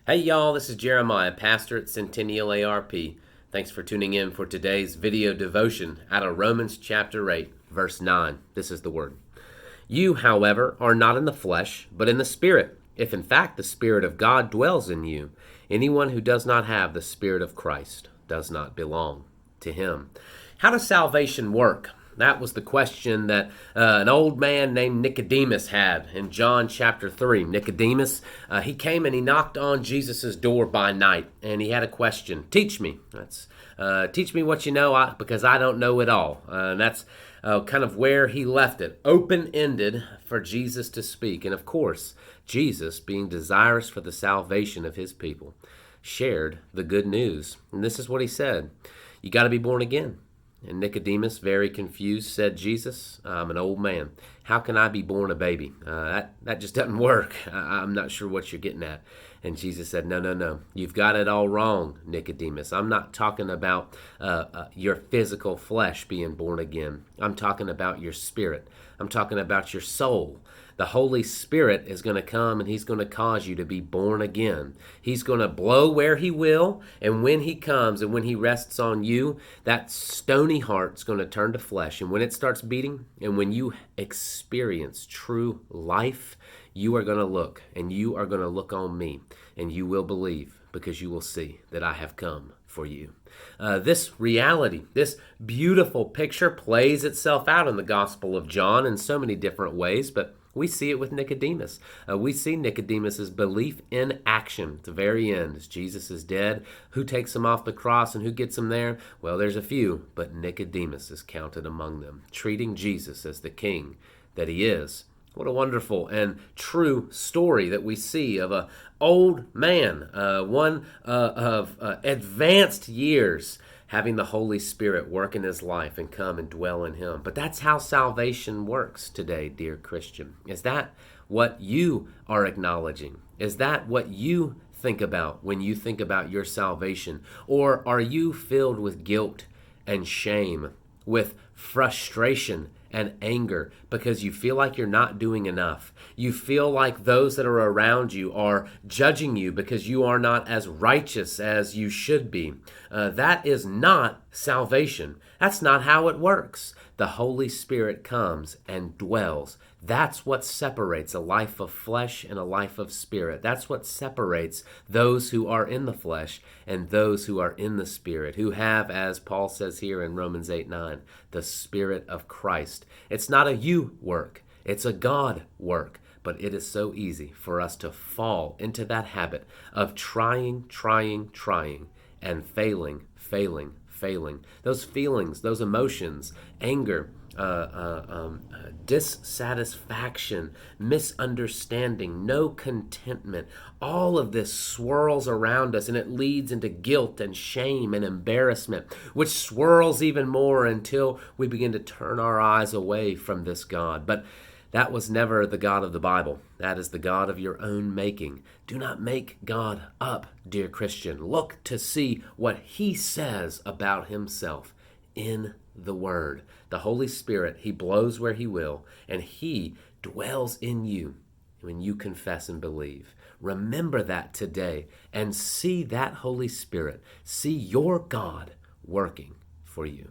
Hey y'all, this is Jeremiah, pastor at Centennial ARP. Thanks for tuning in for today's video devotion out of Romans chapter 8, verse 9. This is the word. You, however, are not in the flesh, but in the Spirit, if in fact the Spirit of God dwells in you. Anyone who does not have the Spirit of Christ does not belong to him. How does salvation work? That was the question that an old man named Nicodemus had in John chapter 3. Nicodemus, he came and he knocked on Jesus' door by night, and he had a question. Teach me. Teach me what you know, because I don't know it all. That's kind of where he left it, open-ended for Jesus to speak. And of course, Jesus, being desirous for the salvation of his people, shared the good news. And this is what he said. You got to be born again. And Nicodemus, very confused, said, Jesus, I'm an old man. How can I be born a baby? That just doesn't work. I'm not sure what you're getting at. And Jesus said, no. You've got it all wrong, Nicodemus. I'm not talking about your physical flesh being born again. I'm talking about your spirit. I'm talking about your soul. The Holy Spirit is going to come and he's going to cause you to be born again. He's going to blow where he will, and when he comes and when he rests on you, that stony heart's going to turn to flesh. And when it starts beating and when you experience true life, you are going to look, and you are going to look on me, and you will believe, because you will see that I have come for you. This reality, this beautiful picture plays itself out in the Gospel of John in so many different ways, but we see it with Nicodemus. We see Nicodemus's belief in action at the very end. As Jesus is dead, who takes him off the cross and who gets him there? Well, there's a few, but Nicodemus is counted among them, treating Jesus as the king that he is. What a wonderful and true story that we see of an old man, one of advanced years, having the Holy Spirit work in his life and come and dwell in him. But that's how salvation works today, dear Christian. Is that what you are acknowledging? Is that what you think about when you think about your salvation? Or are you filled with guilt and shame, with frustration and anger because you feel like you're not doing enough? You feel like those that are around you are judging you because you are not as righteous as you should be. That is not salvation. That's not how it works. The Holy Spirit comes and dwells. That's what separates a life of flesh and a life of spirit. That's what separates those who are in the flesh and those who are in the spirit, who have, as Paul says here in Romans 8:9, the Spirit of Christ. It's not a you work. It's a God work. But it is so easy for us to fall into that habit of trying, and failing. Those feelings, those emotions, anger, dissatisfaction, misunderstanding, no contentment, all of this swirls around us, and it leads into guilt and shame and embarrassment, which swirls even more until we begin to turn our eyes away from this God. But that was never the God of the Bible. That is the God of your own making. Do not make God up, dear Christian. Look to see what he says about himself in the Word. The Holy Spirit, he blows where he will, and he dwells in you when you confess and believe. Remember that today and see that Holy Spirit, see your God working for you.